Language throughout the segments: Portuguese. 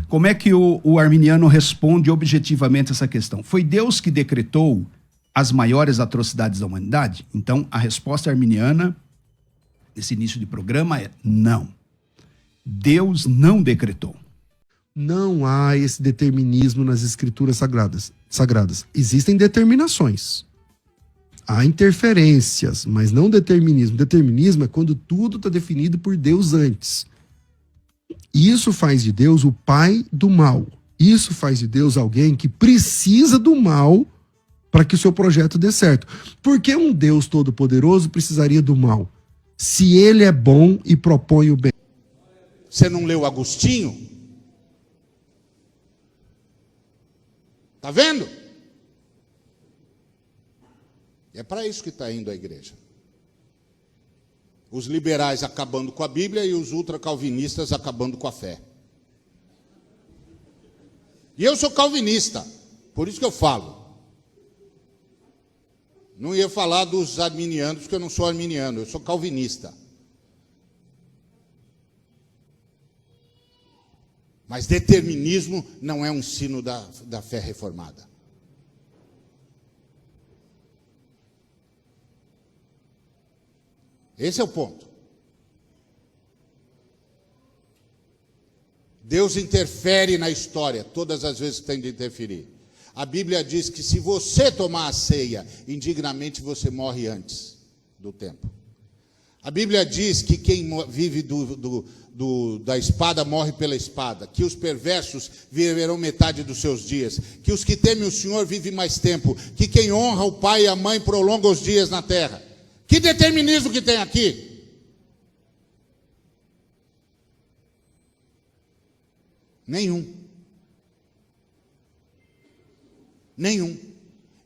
Como é que o arminiano responde objetivamente essa questão? Foi Deus que decretou as maiores atrocidades da humanidade? Então, a resposta arminiana, nesse início de programa, é não. Deus não decretou. Não há esse determinismo nas escrituras sagradas. Existem determinações. Há interferências, mas não determinismo. Determinismo é quando tudo está definido por Deus antes. Isso faz de Deus o pai do mal. Isso faz de Deus alguém que precisa do mal para que o seu projeto dê certo. Por que um Deus todo-poderoso precisaria do mal? Se ele é bom e propõe o bem. Você não leu Agostinho? Tá vendo? É para isso que está indo a igreja. Os liberais acabando com a Bíblia e os ultracalvinistas acabando com a fé. E eu sou calvinista, por isso que eu falo. Não ia falar dos arminianos, porque eu não sou arminiano, eu sou calvinista. Mas determinismo não é um ensino da fé reformada. Esse é o ponto. Deus interfere na história todas as vezes que tem de interferir. A Bíblia diz que se você tomar a ceia indignamente, você morre antes do tempo. A Bíblia diz que quem vive da espada morre pela espada, que os perversos viverão metade dos seus dias, que os que temem o Senhor vivem mais tempo, que quem honra o pai e a mãe prolonga os dias na terra. Que determinismo que tem aqui? Nenhum. Nenhum.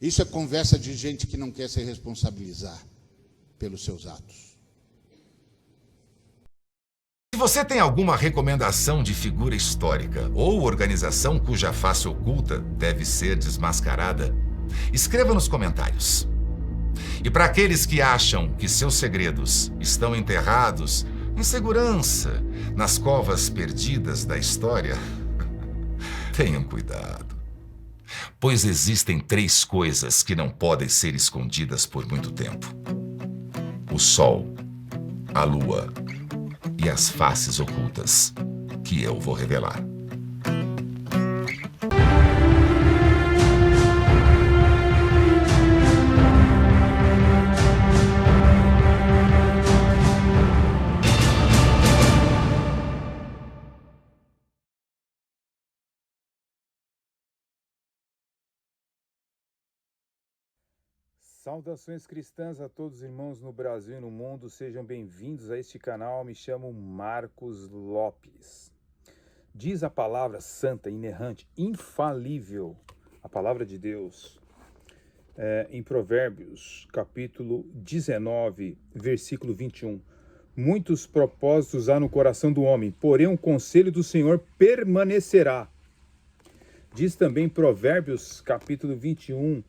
Isso é conversa de gente que não quer se responsabilizar pelos seus atos. Se você tem alguma recomendação de figura histórica ou organização cuja face oculta deve ser desmascarada, escreva nos comentários. E para aqueles que acham que seus segredos estão enterrados em segurança nas covas perdidas da história, tenham cuidado. Pois existem 3 coisas que não podem ser escondidas por muito tempo: o sol, a lua e as faces ocultas, que eu vou revelar. Saudações cristãs a todos os irmãos no Brasil e no mundo, sejam bem-vindos a este canal. Me chamo Marcos Lopes. Diz a palavra santa, inerrante, infalível, a palavra de Deus, em Provérbios, capítulo 19, versículo 21. Muitos propósitos há no coração do homem, porém o conselho do Senhor permanecerá. Diz também Provérbios, capítulo 21,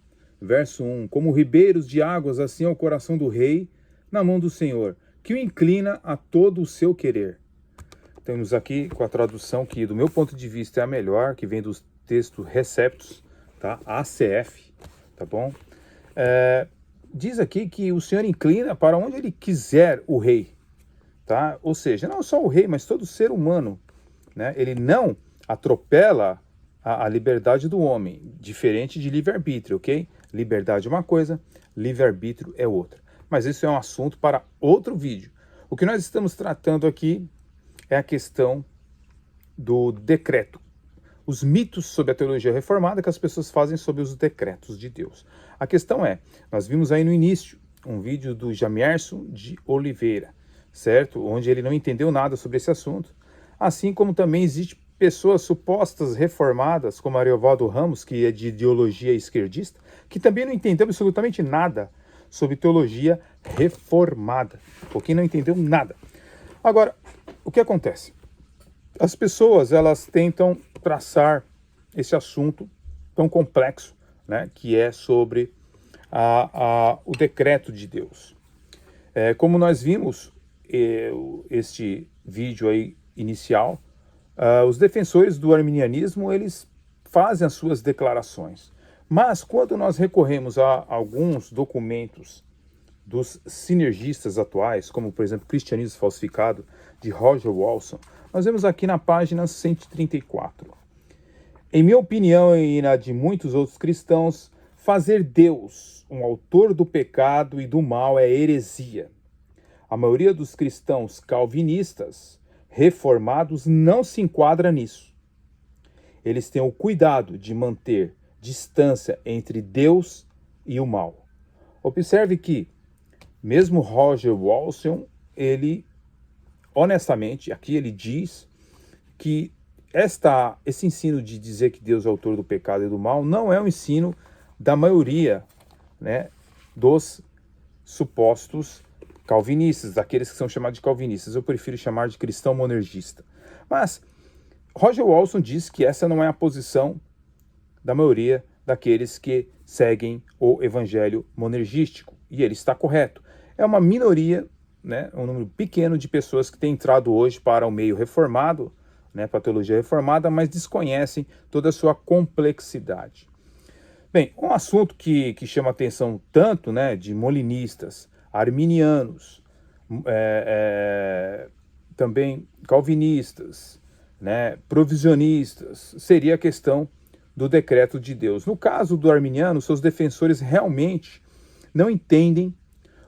verso 1, como ribeiros de águas, assim é o coração do rei na mão do Senhor, que o inclina a todo o seu querer. Temos aqui com a tradução que, do meu ponto de vista, é a melhor, que vem dos textos Receptus, tá? ACF, tá bom? Diz aqui que o Senhor inclina para onde ele quiser o rei, tá? Ou seja, não só o rei, mas todo ser humano, né? Ele não atropela a liberdade do homem, diferente de livre-arbítrio, ok? Liberdade é uma coisa, livre-arbítrio é outra. Mas isso é um assunto para outro vídeo. O que nós estamos tratando aqui é a questão do decreto. Os mitos sobre a teologia reformada que as pessoas fazem sobre os decretos de Deus. A questão é, nós vimos aí no início um vídeo do Jamierson de Oliveira, certo? Onde ele não entendeu nada sobre esse assunto. Assim como também existe pessoas supostas reformadas, como Ariovaldo Ramos, que é de ideologia esquerdista, que também não entendeu absolutamente nada sobre teologia reformada, porque não entendeu nada. Agora, o que acontece? As pessoas, elas tentam traçar esse assunto tão complexo, né, que é sobre o decreto de Deus. Como nós vimos, este vídeo aí inicial, os defensores do arminianismo, eles fazem as suas declarações. Mas quando nós recorremos a alguns documentos dos sinergistas atuais, como por exemplo Cristianismo Falsificado, de Roger Walson, nós vemos aqui na página 134. Em minha opinião e na de muitos outros cristãos, fazer Deus um autor do pecado e do mal é heresia. A maioria dos cristãos calvinistas reformados não se enquadra nisso. Eles têm o cuidado de manter distância entre Deus e o mal. Observe que mesmo Roger Walson, ele, honestamente, aqui ele diz que esse ensino de dizer que Deus é autor do pecado e do mal não é um ensino da maioria, né, dos supostos calvinistas, daqueles que são chamados de calvinistas. Eu prefiro chamar de cristão monergista. Mas Roger Walson diz que essa não é a posição da maioria daqueles que seguem o evangelho monergístico. E ele está correto. É uma minoria, né, um número pequeno de pessoas que têm entrado hoje para o meio reformado, né, para a teologia reformada, mas desconhecem toda a sua complexidade. Bem, um assunto que chama atenção tanto, né, de molinistas, arminianos, também calvinistas, né, provisionistas, seria a questão do decreto de Deus. No caso do arminiano, seus defensores realmente não entendem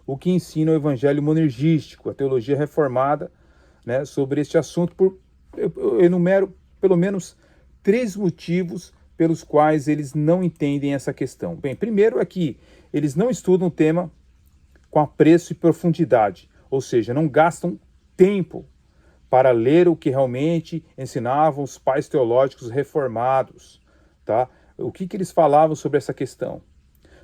o que ensina o evangelho monergístico, a teologia reformada, né, sobre este assunto. Eu enumero pelo menos 3 motivos pelos quais eles não entendem essa questão. Bem, primeiro é que eles não estudam o tema com apreço e profundidade, ou seja, não gastam tempo para ler o que realmente ensinavam os pais teológicos reformados, tá? O que eles falavam sobre essa questão.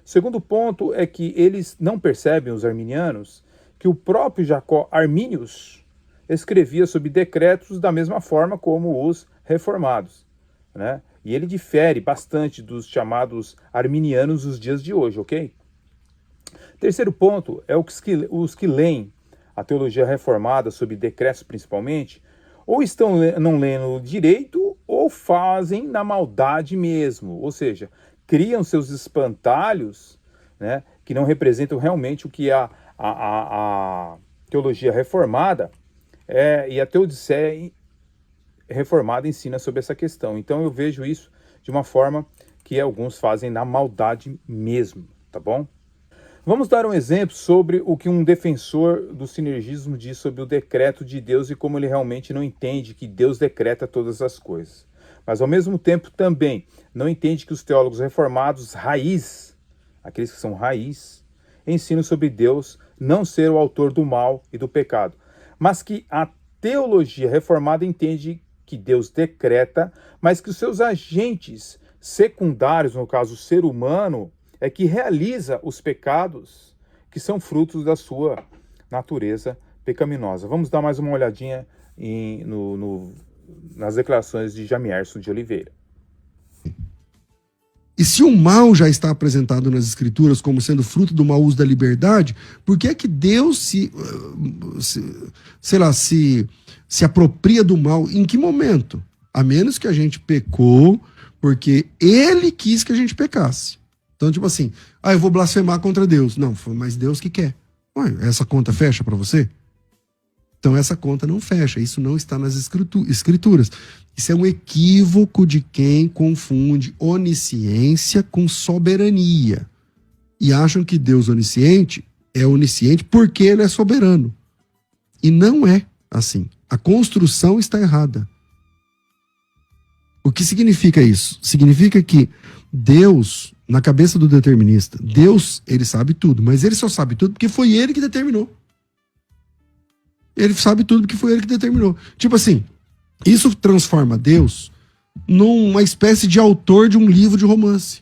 O segundo ponto é que eles não percebem, os arminianos, que o próprio Jacó Arminius escrevia sobre decretos da mesma forma como os reformados, né? E ele difere bastante dos chamados arminianos dos dias de hoje, ok? Terceiro ponto é os que leem a teologia reformada sobre decretos principalmente, ou estão não lendo direito ou fazem na maldade mesmo, ou seja, criam seus espantalhos, né, que não representam realmente o que a teologia reformada e a teodiceia reformada ensina sobre essa questão. Então eu vejo isso de uma forma que alguns fazem na maldade mesmo, tá bom? Vamos dar um exemplo sobre o que um defensor do sinergismo diz sobre o decreto de Deus e como ele realmente não entende que Deus decreta todas as coisas. Mas ao mesmo tempo também não entende que os teólogos reformados raiz, aqueles que são raiz, ensinam sobre Deus não ser o autor do mal e do pecado, mas que a teologia reformada entende que Deus decreta, mas que os seus agentes secundários, no caso o ser humano, é que realiza os pecados que são frutos da sua natureza pecaminosa. Vamos dar mais uma olhadinha nas declarações de Jamierson de Oliveira. E se o mal já está apresentado nas Escrituras como sendo fruto do mau uso da liberdade, por que é que Deus se apropria do mal? Em que momento? A menos que a gente pecou porque Ele quis que a gente pecasse. Então, tipo assim, eu vou blasfemar contra Deus. Não, foi mais Deus que quer. Ué, essa conta fecha para você? Então essa conta não fecha, isso não está nas escrituras. Isso é um equívoco de quem confunde onisciência com soberania. E acham que Deus onisciente é onisciente porque ele é soberano. E não é assim. A construção está errada. O que significa isso? Significa que Deus, na cabeça do determinista, Deus, ele sabe tudo, mas ele só sabe tudo porque foi ele que determinou. Ele sabe tudo porque foi ele que determinou. Tipo assim, isso transforma Deus numa espécie de autor de um livro de romance.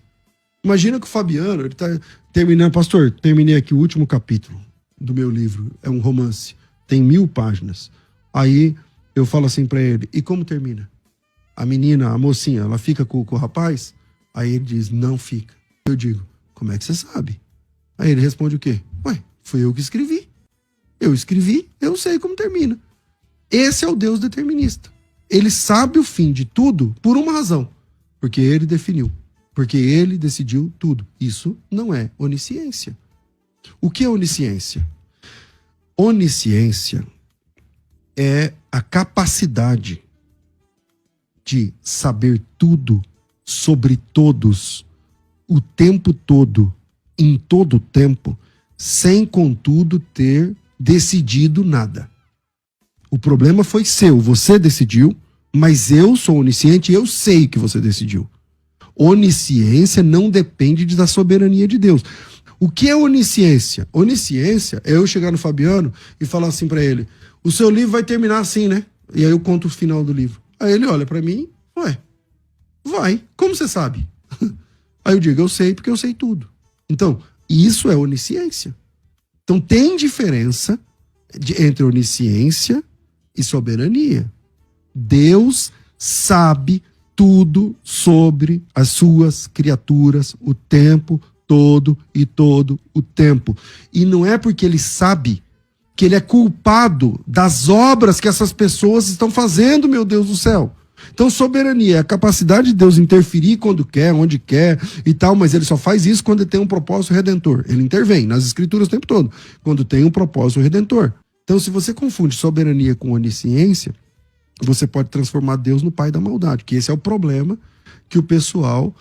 Imagina que o Fabiano, ele tá terminando, pastor, terminei aqui o último capítulo do meu livro, é um romance, tem 1000 páginas. Aí eu falo assim pra ele, e como termina? A menina, a mocinha, ela fica com o rapaz? Aí ele diz, não fica. Eu digo, como é que você sabe? Aí ele responde o quê? Ué, foi eu que escrevi. Eu escrevi, eu sei como termina. Esse é o Deus determinista. Ele sabe o fim de tudo por uma razão. Porque ele definiu. Porque ele decidiu tudo. Isso não é onisciência. O que é onisciência? Onisciência é a capacidade de saber tudo sobre todos, o tempo todo, em todo o tempo, sem, contudo, ter decidido nada. O problema foi seu, você decidiu, mas eu sou onisciente e eu sei que você decidiu. Onisciência não depende da soberania de Deus. O que é onisciência? Onisciência é eu chegar no Fabiano e falar assim pra ele: o seu livro vai terminar assim, né? E aí eu conto o final do livro. Aí ele olha pra mim: ué, vai, como você sabe? Aí eu digo: eu sei porque eu sei tudo. Então, isso é onisciência. Então tem diferença entre onisciência e soberania. Deus sabe tudo sobre as suas criaturas o tempo todo e todo o tempo. E não é porque ele sabe que ele é culpado das obras que essas pessoas estão fazendo, meu Deus do céu. Então, soberania é a capacidade de Deus interferir quando quer, onde quer e tal, mas ele só faz isso quando ele tem um propósito redentor. Ele intervém nas escrituras o tempo todo, quando tem um propósito redentor. Então, se você confunde soberania com onisciência, você pode transformar Deus no pai da maldade, que esse é o problema que o pessoal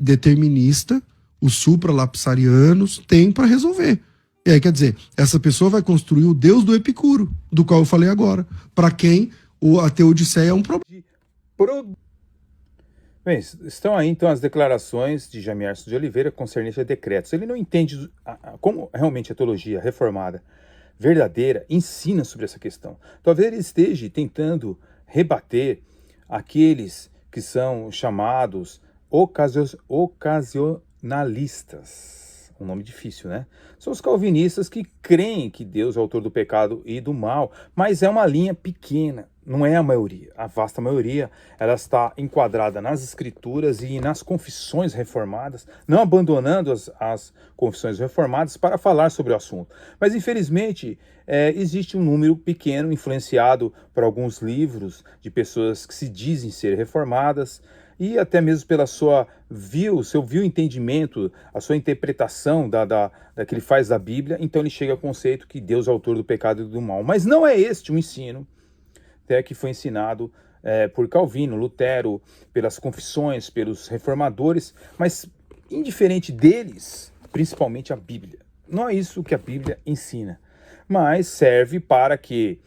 determinista, os supralapsarianos, tem para resolver. E aí, quer dizer, essa pessoa vai construir o Deus do Epicuro, do qual eu falei agora, para quem a Teodiceia é um problema. Bem, estão aí então as declarações de Jamiarson de Oliveira concernente a decretos. Ele não entende como realmente a teologia reformada verdadeira ensina sobre essa questão. Talvez ele esteja tentando rebater aqueles que são chamados ocasionalistas. Um nome difícil, né? São os calvinistas que creem que Deus é o autor do pecado e do mal, mas é uma linha pequena, não é a maioria. A vasta maioria, ela está enquadrada nas escrituras e nas confissões reformadas, não abandonando as confissões reformadas para falar sobre o assunto. Mas, infelizmente, existe um número pequeno, influenciado por alguns livros de pessoas que se dizem ser reformadas, e até mesmo pela seu entendimento, a sua interpretação da que ele faz da Bíblia, então ele chega ao conceito que Deus é o autor do pecado e do mal. Mas não é este o ensino que foi ensinado por Calvino, Lutero, pelas confissões, pelos reformadores, mas indiferente deles, principalmente a Bíblia. Não é isso que a Bíblia ensina, mas serve para que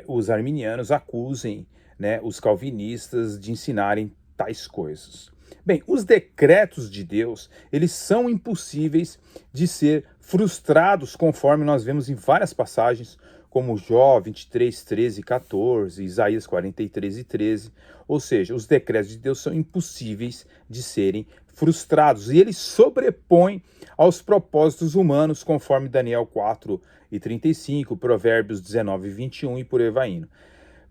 os arminianos acusem, né, os calvinistas de ensinarem tais coisas. Bem, os decretos de Deus, eles são impossíveis de ser frustrados, conforme nós vemos em várias passagens, como Jó 23, 13 e 14, Isaías 43 e 13. Ou seja, os decretos de Deus são impossíveis de serem frustrados. E eles sobrepõem aos propósitos humanos, conforme Daniel 4 e 35, Provérbios 19 e 21 e por aí vai indo.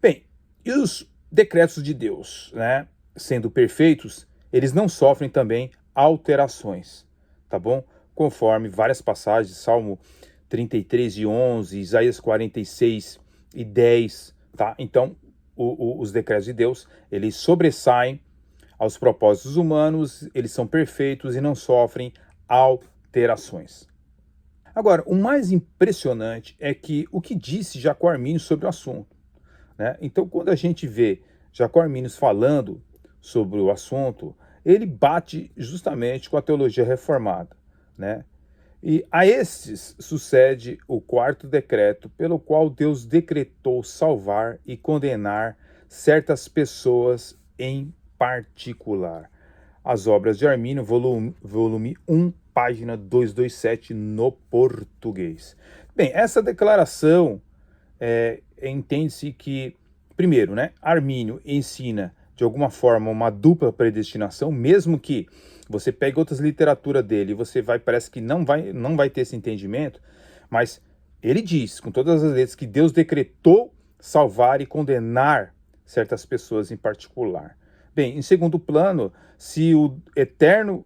Bem, e os decretos de Deus, né, sendo perfeitos, eles não sofrem também alterações, tá bom? Conforme várias passagens, Salmo 33 e 11, Isaías 46 e 10, tá? Então, os decretos de Deus, eles sobressaem aos propósitos humanos, eles são perfeitos e não sofrem alterações. Agora, o mais impressionante é que o que disse Jacó Arminius sobre o assunto, né? Então, quando a gente vê Jacó Arminius falando sobre o assunto, ele bate justamente com a teologia reformada, né? E a estes sucede o quarto decreto, pelo qual Deus decretou salvar e condenar certas pessoas em particular. As obras de Armínio, volume 1, página 227, no português. Bem, essa declaração entende-se que, primeiro, né, Armínio ensina de alguma forma uma dupla predestinação, mesmo que você pegue outras literaturas dele e parece que não vai ter esse entendimento, mas ele diz, com todas as letras, que Deus decretou salvar e condenar certas pessoas em particular. Bem, em segundo plano, se o eterno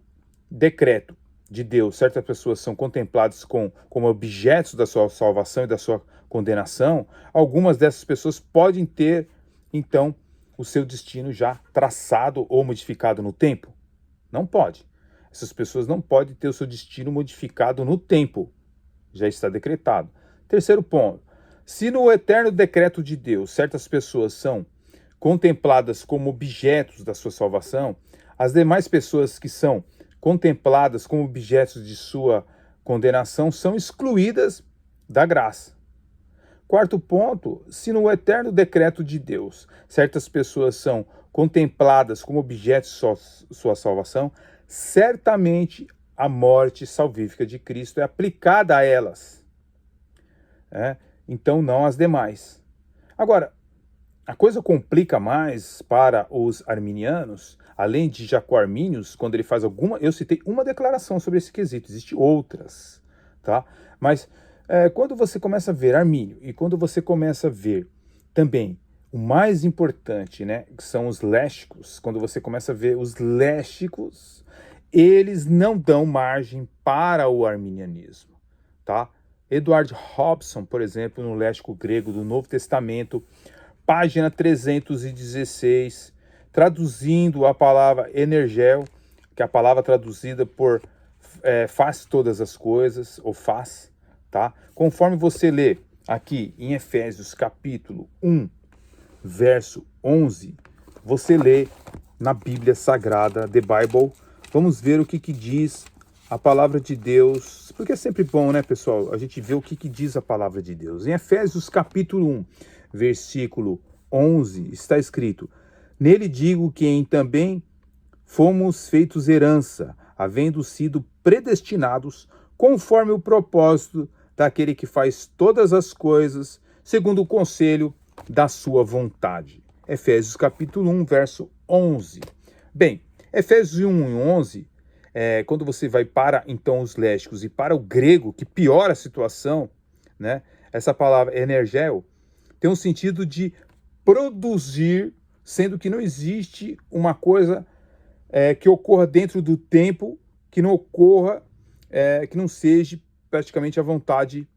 decreto de Deus, certas pessoas são contempladas como objetos da sua salvação e da sua condenação, algumas dessas pessoas podem ter então, o seu destino já traçado ou modificado no tempo? Não pode. Essas pessoas não podem ter o seu destino modificado no tempo. Já está decretado. Terceiro ponto. Se no eterno decreto de Deus certas pessoas são contempladas como objetos da sua salvação, as demais pessoas que são contempladas como objetos de sua condenação são excluídas da graça. Quarto ponto, se no eterno decreto de Deus certas pessoas são contempladas como objetos de sua salvação, certamente a morte salvífica de Cristo é aplicada a elas. Então não as demais. Agora, a coisa complica mais para os arminianos, além de Jacó Arminius, quando ele faz alguma... Eu citei uma declaração sobre esse quesito, existem outras, tá? Mas quando você começa a ver Armínio e quando você começa a ver também o mais importante, né, que são os lésticos, quando você começa a ver os lésticos, eles não dão margem para o arminianismo, tá? Edward Hobson, por exemplo, no Léxico Grego do Novo Testamento, página 316, traduzindo a palavra energel, que é a palavra traduzida por faz todas as coisas, ou faz, tá? Conforme você lê aqui em Efésios capítulo 1, verso 11, você lê na Bíblia Sagrada, The Bible. Vamos ver o que diz a palavra de Deus, porque é sempre bom, né, pessoal, a gente vê o que diz a palavra de Deus. Em Efésios capítulo 1, versículo 11, está escrito: nele digo que em também fomos feitos herança, havendo sido predestinados conforme o propósito daquele que faz todas as coisas, segundo o conselho da sua vontade. Efésios capítulo 1, verso 11. Bem, Efésios 1 e 11, quando você vai para, então, os lésticos e para o grego, que piora a situação, né? Essa palavra energel tem um sentido de produzir, sendo que não existe uma coisa que ocorra dentro do tempo, que não ocorra, que não seja praticamente a vontade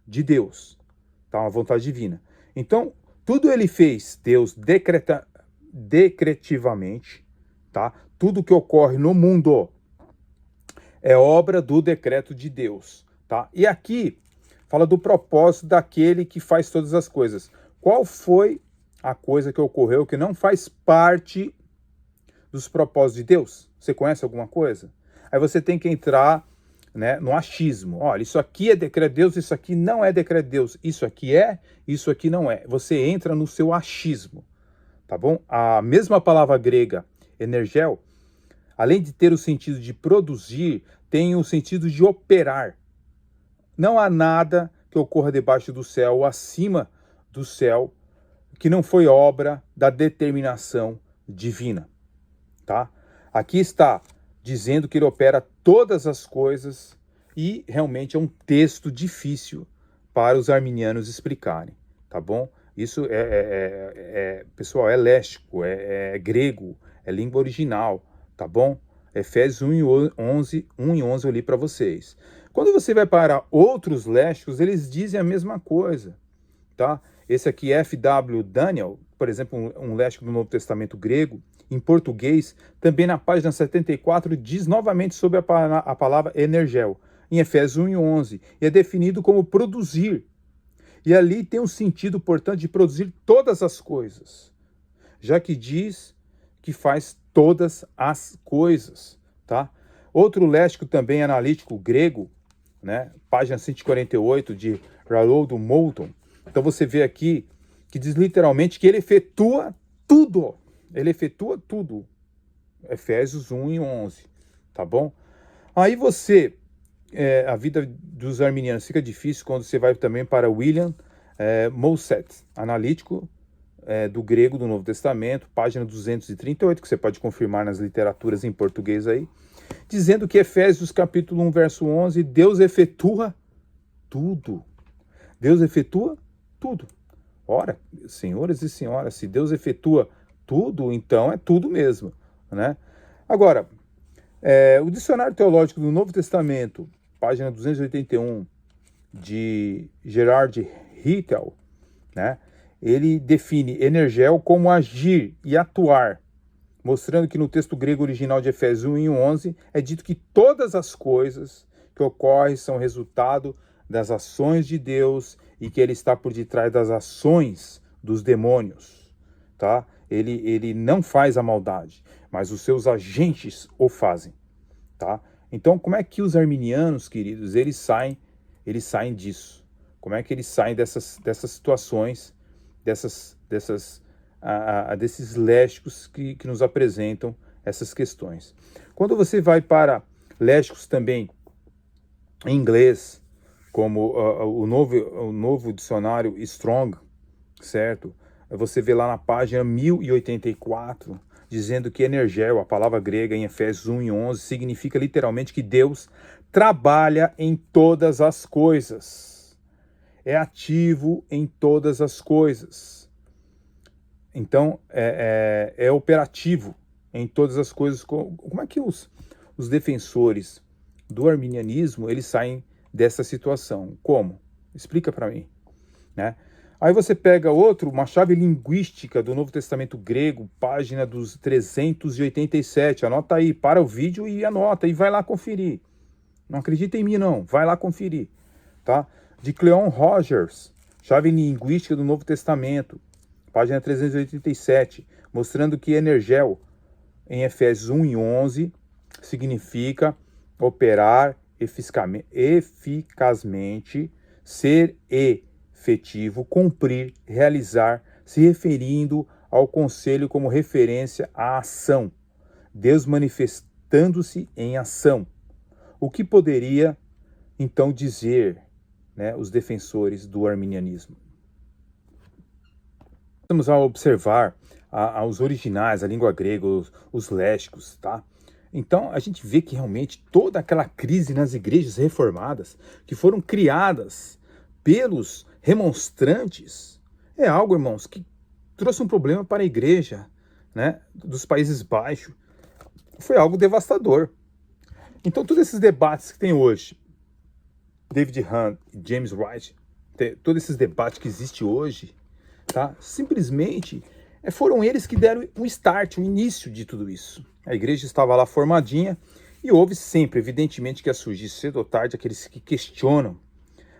de Deus, tá? Uma vontade divina. Então, tudo ele fez, Deus decretivamente, tá? Tudo que ocorre no mundo é obra do decreto de Deus, tá? E aqui fala do propósito daquele que faz todas as coisas. Qual foi a coisa que ocorreu que não faz parte dos propósitos de Deus? Você conhece alguma coisa? Aí você tem que entrar, né, no achismo. Olha, isso aqui é decreto de Deus, isso aqui não é decreto de Deus, isso aqui não é. Você entra no seu achismo, tá bom? A mesma palavra grega, energel, além de ter o sentido de produzir, tem o sentido de operar. Não há nada que ocorra debaixo do céu ou acima do céu que não foi obra da determinação divina, tá? Aqui está dizendo que ele opera todas as coisas e realmente é um texto difícil para os arminianos explicarem, tá bom? Isso pessoal, é léxico, é grego, é língua original, tá bom? Efésios 1 e 11 eu li para vocês. Quando você vai para outros léxicos, eles dizem a mesma coisa, tá? Esse aqui, F.W. Daniel, por exemplo, um léxico do Novo Testamento grego, em português, também na página 74, diz novamente sobre a palavra energel, em Efésios 1 e 11, e é definido como produzir. E ali tem um sentido, portanto, de produzir todas as coisas, já que diz que faz todas as coisas, tá? Outro léxico também analítico grego, né? Página 148 de Haroldo Moulton. Então você vê aqui que diz literalmente que ele efetua tudo. Ele efetua tudo. Efésios 1 e 11, tá bom? Aí você, a vida dos arminianos fica difícil quando você vai também para William Mousset, analítico do grego do Novo Testamento, página 238, que você pode confirmar nas literaturas em português aí, dizendo que Efésios capítulo 1, verso 11, Deus efetua tudo. Deus efetua tudo. Ora, senhores e senhoras, se Deus efetua tudo, então é tudo mesmo, né? Agora, o Dicionário Teológico do Novo Testamento, página 281, de Gerard Hittel, né? ele define energel como agir e atuar, mostrando que no texto grego original de Efésios 1:11 é dito que todas as coisas que ocorrem são resultado das ações de Deus e que ele está por detrás das ações dos demônios, tá? Ele não faz a maldade, mas os seus agentes o fazem, tá? Então, como é que os arminianos, queridos, eles saem disso? Como é que eles saem dessas situações, desses lésticos que nos apresentam essas questões? Quando você vai para lésticos também em inglês, como o novo dicionário Strong, certo? Você vê lá na página 1084, dizendo que energel, a palavra grega em Efésios 1:11, significa literalmente que Deus trabalha em todas as coisas. É ativo em todas as coisas. Então, é operativo em todas as coisas. Como é que os defensores do arminianismo, eles saem dessa situação? Como? Explica para mim, né? Aí você pega uma chave linguística do Novo Testamento grego, página dos 387. Anota aí, para o vídeo e anota, e vai lá conferir. Não acredita em mim, não. Vai lá conferir, tá? De Cleon Rogers, chave linguística do Novo Testamento, página 387, mostrando que energel, em Efésios 1:11, significa operar eficazmente, ser efetivo, cumprir, realizar, se referindo ao conselho como referência à ação. Deus manifestando-se em ação. O que poderia, então, dizer, né, os defensores do arminianismo? Vamos a observar os originais, a língua grega, os lésticos, tá? Então, a gente vê que realmente toda aquela crise nas igrejas reformadas, que foram criadas pelos remonstrantes, é algo, irmãos, que trouxe um problema para a igreja, né, dos Países Baixos. Foi algo devastador. Então, todos esses debates que tem hoje, David Hunt e James White, todos esses debates que existem hoje, tá, simplesmente foram eles que deram o start, o início de tudo isso. A igreja estava lá formadinha e houve sempre, evidentemente, que ia surgir cedo ou tarde aqueles que questionam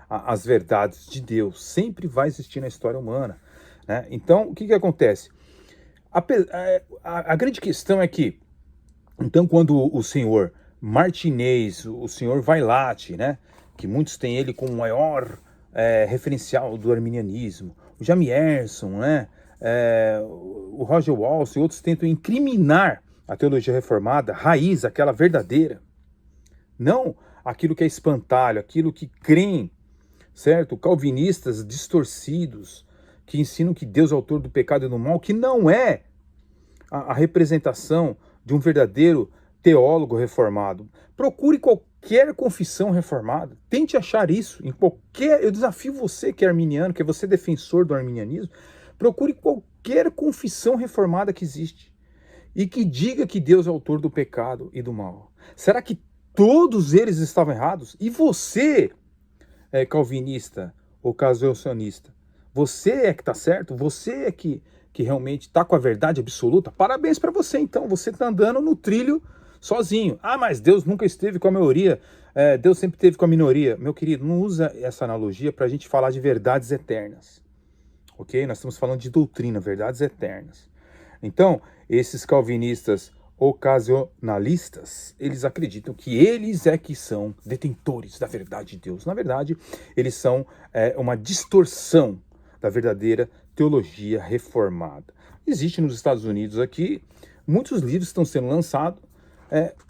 as verdades de Deus. Sempre vai existir na história humana, né? Então, o que acontece? A grande questão é que, então, quando o senhor Martinez, o senhor Vailate, né, que muitos têm ele como o maior referencial do arminianismo, o Jamierson, né, o Roger Walsh e outros tentam incriminar a teologia reformada, raiz, aquela verdadeira, não aquilo que é espantalho, aquilo que creem, certo? Calvinistas distorcidos, que ensinam que Deus é autor do pecado e do mal, que não é a representação de um verdadeiro teólogo reformado. Procure qualquer confissão reformada, tente achar isso em qualquer... Eu desafio você que é arminiano, que é você defensor do arminianismo, procure qualquer confissão reformada que existe e que diga que Deus é autor do pecado e do mal. Será que todos eles estavam errados? E você, calvinista ou casuacionista, você é que está certo? Você é que realmente está com a verdade absoluta? Parabéns para você, então. Você está andando no trilho sozinho. Ah, mas Deus nunca esteve com a maioria. Deus sempre esteve com a minoria. Meu querido, não usa essa analogia para a gente falar de verdades eternas. Ok? Nós estamos falando de doutrina, verdades eternas. Então, esses calvinistas ocasionalistas, eles acreditam que eles que são detentores da verdade de Deus. Na verdade, eles são uma distorção da verdadeira teologia reformada. Existe nos Estados Unidos aqui, muitos livros estão sendo lançados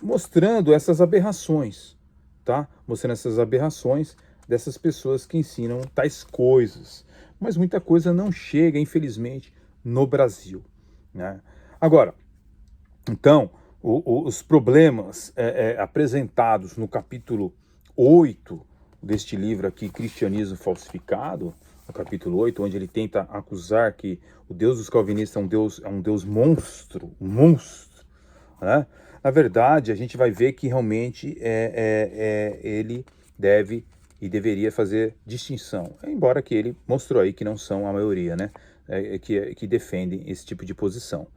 mostrando essas aberrações, tá? Mostrando essas aberrações dessas pessoas que ensinam tais coisas. Mas muita coisa não chega, infelizmente, no Brasil, né? Agora, então, os problemas apresentados no capítulo 8 deste livro aqui, Cristianismo Falsificado, no capítulo 8, onde ele tenta acusar que o Deus dos calvinistas é um Deus monstro, né? Na verdade, a gente vai ver que realmente ele deve e deveria fazer distinção, embora que ele mostrou aí que não são a maioria, né? que defendem esse tipo de posição.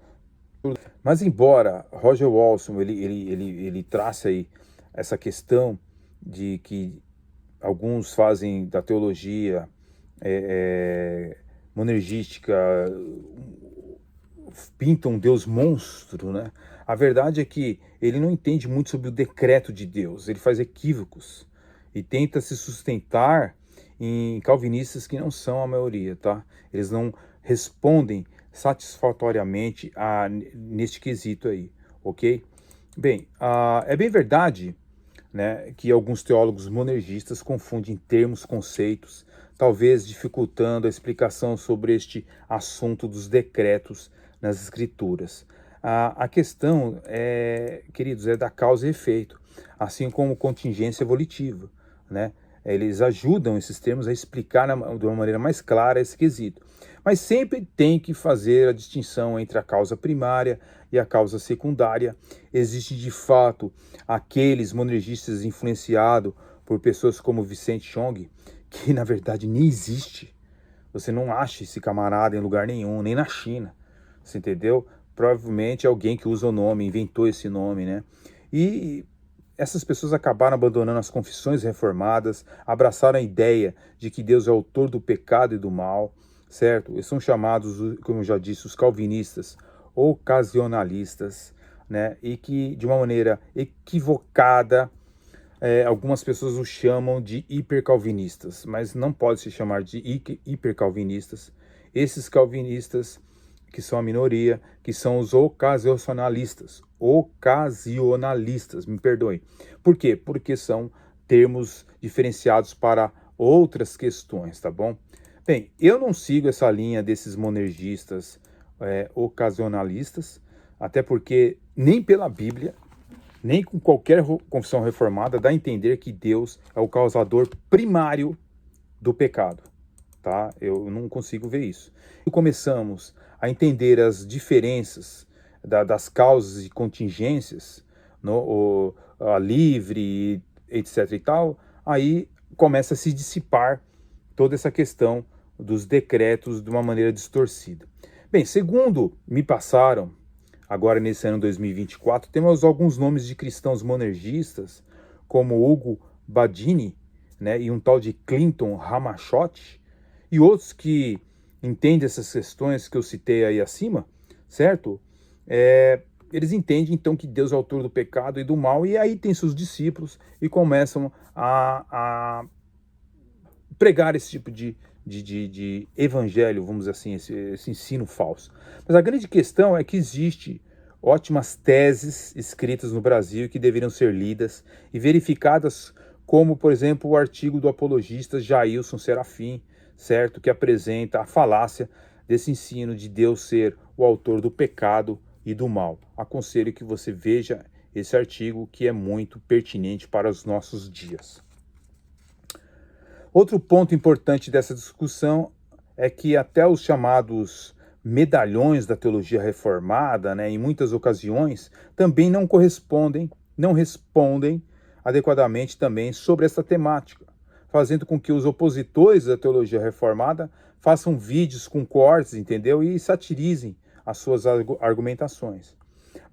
Mas embora Roger Walson ele traça aí essa questão de que alguns fazem da teologia monergística, pintam um Deus monstro, né? A verdade é que ele não entende muito sobre o decreto de Deus, ele faz equívocos e tenta se sustentar em calvinistas que não são a maioria, tá? Eles não respondem satisfatoriamente neste quesito aí, ok? Bem, é bem verdade, né, que alguns teólogos monergistas confundem termos, conceitos, talvez dificultando a explicação sobre este assunto dos decretos nas Escrituras. A questão, queridos, é da causa e efeito, assim como contingência volitiva, né? Eles ajudam esses termos a explicar de uma maneira mais clara esse quesito. Mas sempre tem que fazer a distinção entre a causa primária e a causa secundária. Existe de fato aqueles monergistas influenciados por pessoas como Vicente Chong, que na verdade nem existe. Você não acha esse camarada em lugar nenhum, nem na China. Você entendeu? Provavelmente alguém que usa o nome, inventou esse nome, né? E essas pessoas acabaram abandonando as confissões reformadas, abraçaram a ideia de que Deus é autor do pecado e do mal, certo? Eles são chamados, como eu já disse, os calvinistas ocasionalistas, né? E que, de uma maneira equivocada, algumas pessoas os chamam de hipercalvinistas, mas não pode se chamar de hipercalvinistas. Esses calvinistas, que são a minoria, que são os ocasionalistas, me perdoem. Por quê? Porque são termos diferenciados para outras questões, tá bom? Bem, eu não sigo essa linha desses monergistas ocasionalistas, até porque nem pela Bíblia, nem com qualquer confissão reformada dá a entender que Deus é o causador primário do pecado, tá? Eu não consigo ver isso. E começamos a entender as diferenças das causas e contingências, a livre, etc. e tal, aí começa a se dissipar toda essa questão dos decretos de uma maneira distorcida. Bem, segundo me passaram, agora nesse ano 2024, temos alguns nomes de cristãos monergistas, como Hugo Badini, né, e um tal de Clinton Ramachot, e outros que entendem essas questões que eu citei aí acima, certo? Eles entendem então que Deus é autor do pecado e do mal, e aí tem seus discípulos e começam a pregar esse tipo de evangelho, vamos dizer assim, esse ensino falso. Mas a grande questão é que existe ótimas teses escritas no Brasil que deveriam ser lidas e verificadas, como, por exemplo, o artigo do apologista Jailson Serafim, certo? Que apresenta a falácia desse ensino de Deus ser o autor do pecado e do mal. Aconselho que você veja esse artigo, que é muito pertinente para os nossos dias. Outro ponto importante dessa discussão é que até os chamados medalhões da teologia reformada, né, em muitas ocasiões, também não respondem adequadamente também sobre essa temática, fazendo com que os opositores da teologia reformada façam vídeos com cortes, entendeu? E satirizem as suas argumentações.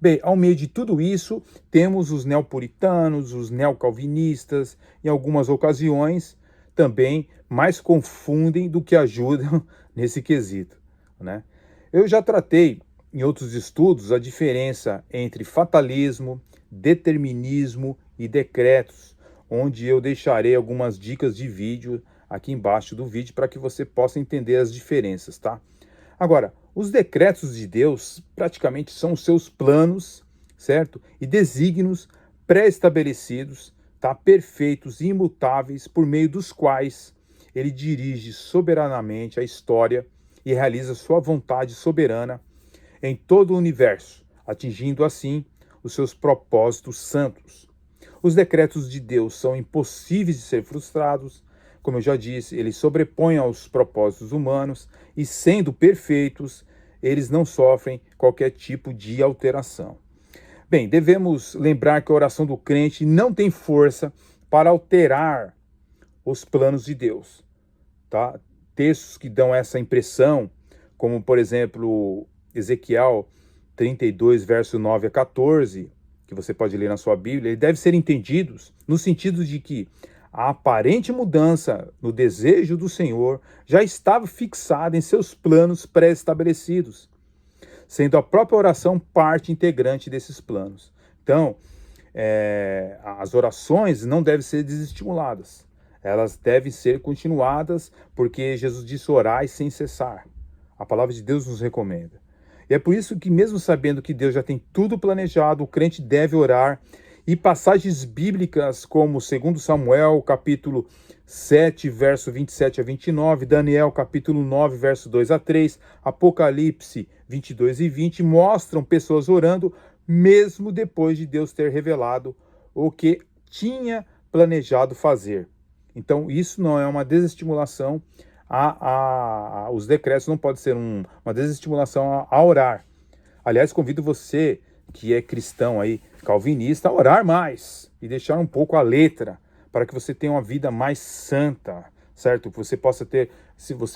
Bem, ao meio de tudo isso, temos os neopuritanos, os neocalvinistas, em algumas ocasiões também mais confundem do que ajudam nesse quesito, né? Eu já tratei em outros estudos a diferença entre fatalismo, determinismo e decretos, onde eu deixarei algumas dicas de vídeo aqui embaixo do vídeo para que você possa entender as diferenças, tá? Agora, os decretos de Deus praticamente são os seus planos, certo? E desígnios pré-estabelecidos, tá? Perfeitos e imutáveis, por meio dos quais ele dirige soberanamente a história e realiza sua vontade soberana em todo o universo, atingindo assim os seus propósitos santos. Os decretos de Deus são impossíveis de ser frustrados. Como eu já disse, eles sobrepõem aos propósitos humanos e, sendo perfeitos, eles não sofrem qualquer tipo de alteração. Bem, devemos lembrar que a oração do crente não tem força para alterar os planos de Deus, tá? Textos que dão essa impressão, como por exemplo Ezequiel 32, verso 9 a 14, que você pode ler na sua Bíblia, eles devem ser entendidos no sentido de que a aparente mudança no desejo do Senhor já estava fixada em seus planos pré-estabelecidos, sendo a própria oração parte integrante desses planos. Então, as orações não devem ser desestimuladas, elas devem ser continuadas, porque Jesus disse: orai sem cessar. A palavra de Deus nos recomenda. E é por isso que, mesmo sabendo que Deus já tem tudo planejado, o crente deve orar. E passagens bíblicas como 2 Samuel, capítulo 7, verso 27 a 29, Daniel, capítulo 9, verso 2 a 3, Apocalipse 22 e 20, mostram pessoas orando mesmo depois de Deus ter revelado o que tinha planejado fazer. Então, isso não é uma desestimulação os decretos, não pode ser uma desestimulação a orar. Aliás, convido você que é cristão aí, calvinista, a orar mais e deixar um pouco a letra, para que você tenha uma vida mais santa, certo? Que você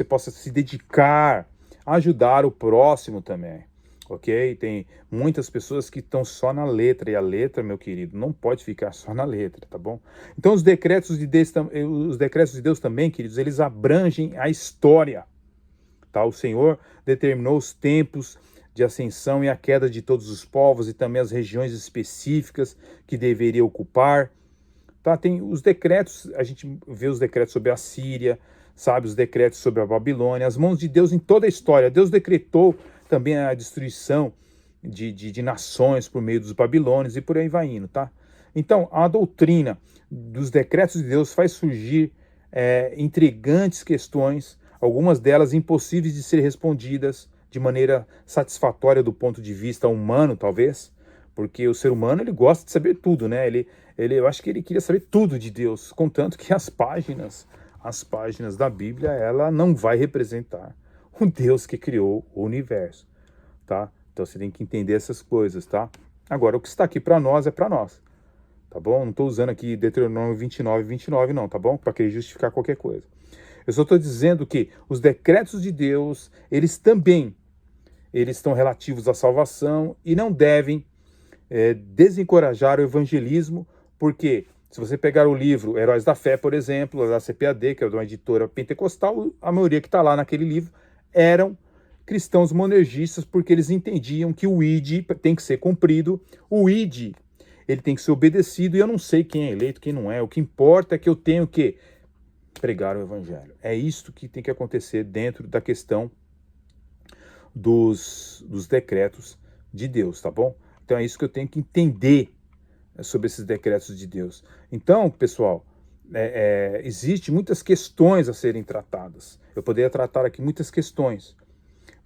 possa se dedicar a ajudar o próximo também, ok? Tem muitas pessoas que estão só na letra, e a letra, meu querido, não pode ficar só na letra, tá bom? Então os decretos de Deus também, queridos, eles abrangem a história, tá? O Senhor determinou os tempos de ascensão e a queda de todos os povos e também as regiões específicas que deveria ocupar, tá? Tem os decretos, a gente vê os decretos sobre a Síria, sabe, os decretos sobre a Babilônia, as mãos de Deus em toda a história. Deus decretou também a destruição de nações por meio dos babilônios e por aí vai indo, tá? Então, a doutrina dos decretos de Deus faz surgir intrigantes questões, algumas delas impossíveis de ser respondidas de maneira satisfatória do ponto de vista humano, talvez, porque o ser humano, ele gosta de saber tudo, né? Eu acho que ele queria saber tudo de Deus, contanto que as páginas da Bíblia, ela não vai representar o Deus que criou o universo, tá? Então você tem que entender essas coisas, tá? Agora, o que está aqui para nós é para nós, tá bom? Não estou usando aqui Deuteronômio 29 não, tá bom? Para querer justificar qualquer coisa. Eu só estou dizendo que os decretos de Deus, eles estão relativos à salvação e não devem desencorajar o evangelismo, porque se você pegar o livro Heróis da Fé, por exemplo, da CPAD, que é de uma editora pentecostal, a maioria que está lá naquele livro eram cristãos monergistas, porque eles entendiam que o ID tem que ser cumprido, o ID ele tem que ser obedecido, e eu não sei quem é eleito, quem não é, o que importa é que eu tenho que pregar o evangelho. É isto que tem que acontecer dentro da questão dos decretos de Deus, tá bom? Então é isso que eu tenho que entender sobre esses decretos de Deus. Então, pessoal, existe muitas questões a serem tratadas. Eu poderia tratar aqui muitas questões,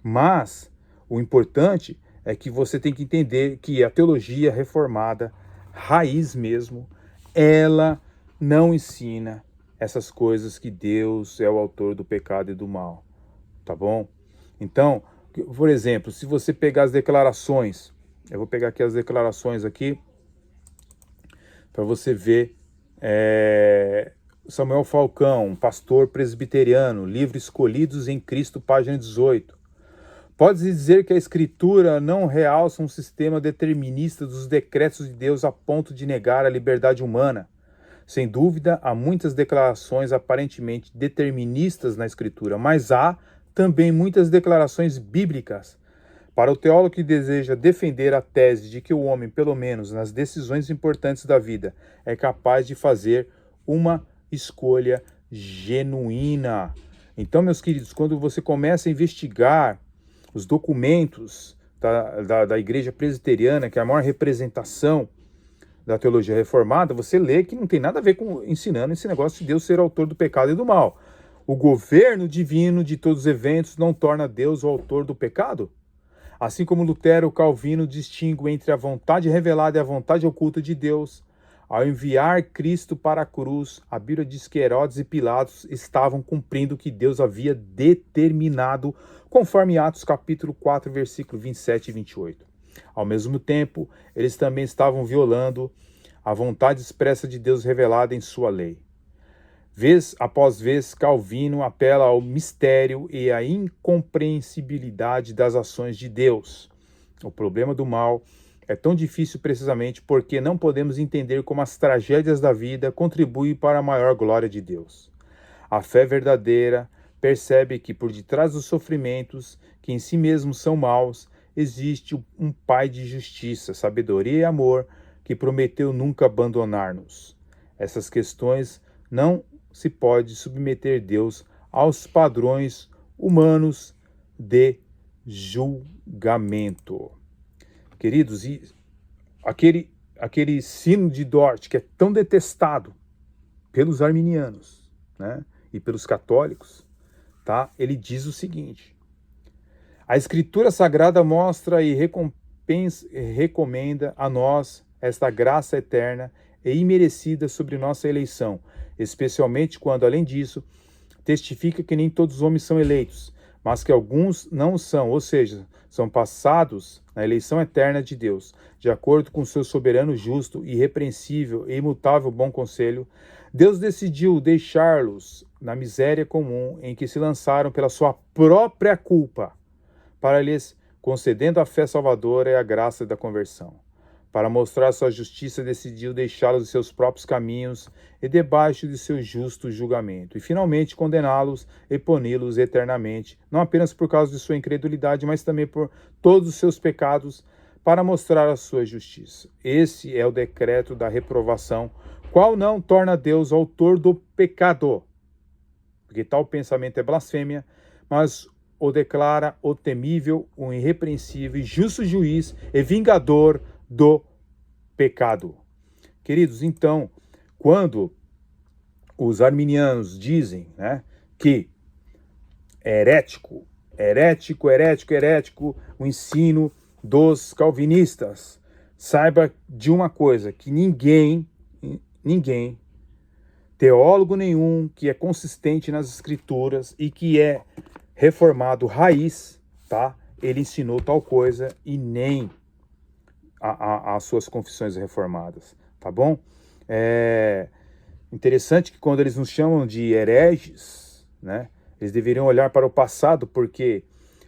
mas o importante é que você tem que entender que a teologia reformada, raiz mesmo, ela não ensina essas coisas que Deus é o autor do pecado e do mal, tá bom? Então, por exemplo, se você pegar as declarações, eu vou pegar aqui as declarações aqui, para você ver, Samuel Falcão, pastor presbiteriano, livro Escolhidos em Cristo, página 18. Pode-se dizer que a Escritura não realça um sistema determinista dos decretos de Deus a ponto de negar a liberdade humana. Sem dúvida, há muitas declarações aparentemente deterministas na Escritura, mas há também muitas declarações bíblicas. Para o teólogo que deseja defender a tese de que o homem, pelo menos nas decisões importantes da vida, é capaz de fazer uma escolha genuína. Então, meus queridos, quando você começa a investigar os documentos da Igreja Presbiteriana, que é a maior representação da teologia reformada, você lê que não tem nada a ver com ensinando esse negócio de Deus ser autor do pecado e do mal. O governo divino de todos os eventos não torna Deus o autor do pecado? Assim como Lutero, Calvino distingue entre a vontade revelada e a vontade oculta de Deus, ao enviar Cristo para a cruz, a Bíblia diz que Herodes e Pilatos estavam cumprindo o que Deus havia determinado, conforme Atos capítulo 4, versículo 27 e 28. Ao mesmo tempo, eles também estavam violando a vontade expressa de Deus revelada em sua lei. Vez após vez, Calvino apela ao mistério e à incompreensibilidade das ações de Deus. O problema do mal é tão difícil precisamente porque não podemos entender como as tragédias da vida contribuem para a maior glória de Deus. A fé verdadeira percebe que por detrás dos sofrimentos, que em si mesmos são maus, existe um Pai de justiça, sabedoria e amor que prometeu nunca abandonar-nos. Essas questões não se pode submeter Deus aos padrões humanos de julgamento. Queridos, e aquele sino de Dort, que é tão detestado pelos arminianos, né, e pelos católicos, tá? Ele diz o seguinte: a Escritura Sagrada mostra e recomenda a nós esta graça eterna e imerecida sobre nossa eleição, especialmente quando, além disso, testifica que nem todos os homens são eleitos, mas que alguns não são, ou seja, são passados na eleição eterna de Deus, de acordo com seu soberano, justo, irrepreensível e imutável bom conselho. Deus decidiu deixá-los na miséria comum em que se lançaram pela sua própria culpa, para lhes concedendo a fé salvadora e a graça da conversão. Para mostrar sua justiça, decidiu deixá-los de seus próprios caminhos e debaixo de seu justo julgamento, e finalmente condená-los e puni-los eternamente, não apenas por causa de sua incredulidade, mas também por todos os seus pecados, para mostrar a sua justiça. Esse é o decreto da reprovação, qual não torna Deus autor do pecado, porque tal pensamento é blasfêmia, mas o declara o temível, o irrepreensível e justo juiz e vingador do pecado. Queridos, então, quando os arminianos dizem, né, que é herético, o ensino dos calvinistas, saiba de uma coisa, que ninguém, teólogo nenhum que é consistente nas escrituras e que é reformado raiz, tá? Ele ensinou tal coisa e nem as suas confissões reformadas, tá bom? É interessante que quando eles nos chamam de hereges, né, eles deveriam olhar para o passado, porque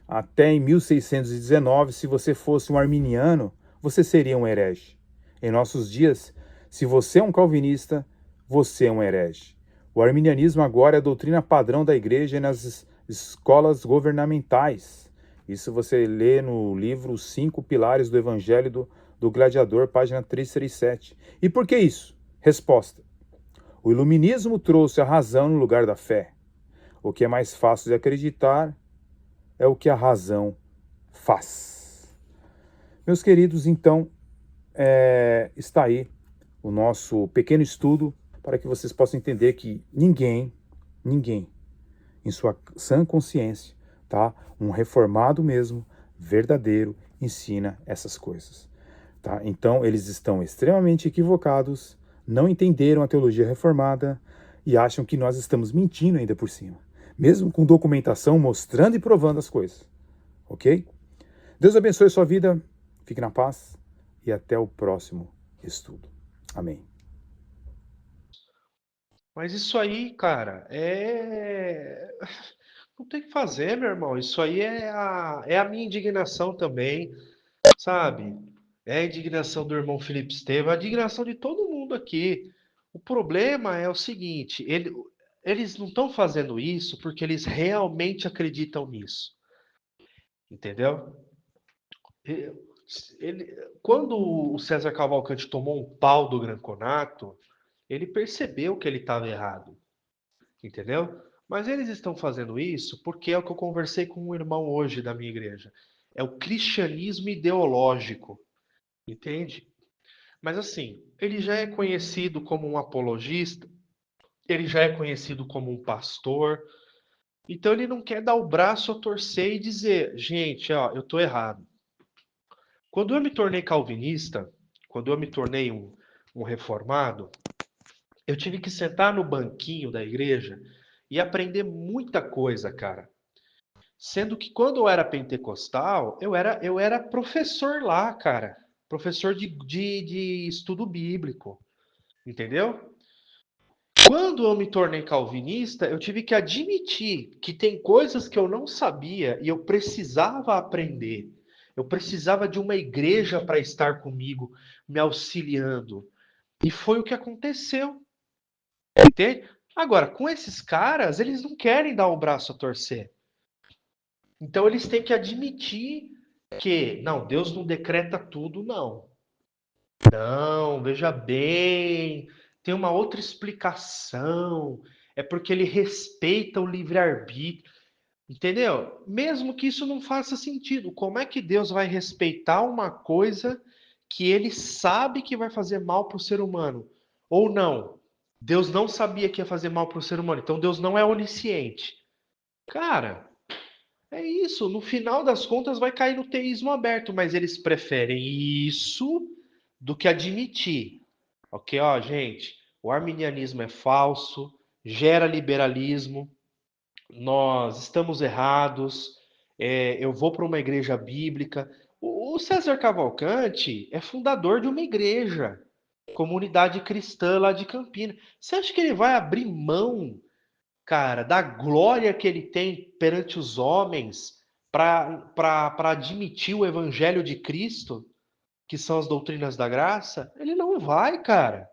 até em 1619, se você fosse um arminiano, você seria um herege. Em nossos dias, se você é um calvinista, você é um herege. O arminianismo agora é a doutrina padrão da igreja e nas escolas governamentais. Isso você lê no livro Os 5 Pilares do Evangelho do Gladiador, página 337. E por que isso? Resposta: o iluminismo trouxe a razão no lugar da fé. O que é mais fácil de acreditar é o que a razão faz. Meus queridos, então, está aí o nosso pequeno estudo para que vocês possam entender que ninguém, em sua sã consciência, tá? Um reformado mesmo, verdadeiro, ensina essas coisas, tá? Então, eles estão extremamente equivocados, não entenderam a teologia reformada e acham que nós estamos mentindo ainda por cima, mesmo com documentação mostrando e provando as coisas, ok? Deus abençoe a sua vida, fique na paz e até o próximo estudo. Amém. Mas isso aí, cara, não tem o que fazer, meu irmão. Isso aí é a minha indignação também, sabe? É a indignação do irmão Felipe Estevam, a indignação de todo mundo aqui. O problema é o seguinte, eles não estão fazendo isso porque eles realmente acreditam nisso, entendeu? E- Quando o César Cavalcante tomou um pau do Granconato, ele percebeu que ele estava errado. Entendeu? Mas eles estão fazendo isso porque é o que eu conversei com um irmão hoje da minha igreja. É o cristianismo ideológico, entende? Mas assim, ele já é conhecido como um apologista, ele já é conhecido como um pastor, então ele não quer dar o braço a torcer e dizer, gente, ó, eu estou errado. Quando eu me tornei calvinista, quando eu me tornei um reformado, eu tive que sentar no banquinho da igreja e aprender muita coisa, cara. Sendo que quando eu era pentecostal, eu era professor lá, cara. Professor de estudo bíblico. Entendeu? Quando eu me tornei calvinista, eu tive que admitir que tem coisas que eu não sabia e eu precisava aprender. Eu precisava de uma igreja para estar comigo, me auxiliando. E foi o que aconteceu. Entende? Agora, com esses caras, eles não querem dar o braço a torcer. Então, eles têm que admitir que, não, Deus não decreta tudo, não. Não, veja bem, tem uma outra explicação. É porque ele respeita o livre-arbítrio. Entendeu? Mesmo que isso não faça sentido, como é que Deus vai respeitar uma coisa que ele sabe que vai fazer mal para o ser humano? Ou não? Deus não sabia que ia fazer mal para o ser humano, então Deus não é onisciente. Cara, é isso. No final das contas vai cair no teísmo aberto, mas eles preferem isso do que admitir. Ok, ó, gente, o arminianismo é falso, gera liberalismo, nós estamos errados, eu vou para uma igreja bíblica. O César Cavalcante é fundador de uma igreja, comunidade cristã lá de Campinas. Você acha que ele vai abrir mão, cara, da glória que ele tem perante os homens para admitir o evangelho de Cristo, que são as doutrinas da graça? Ele não vai, cara.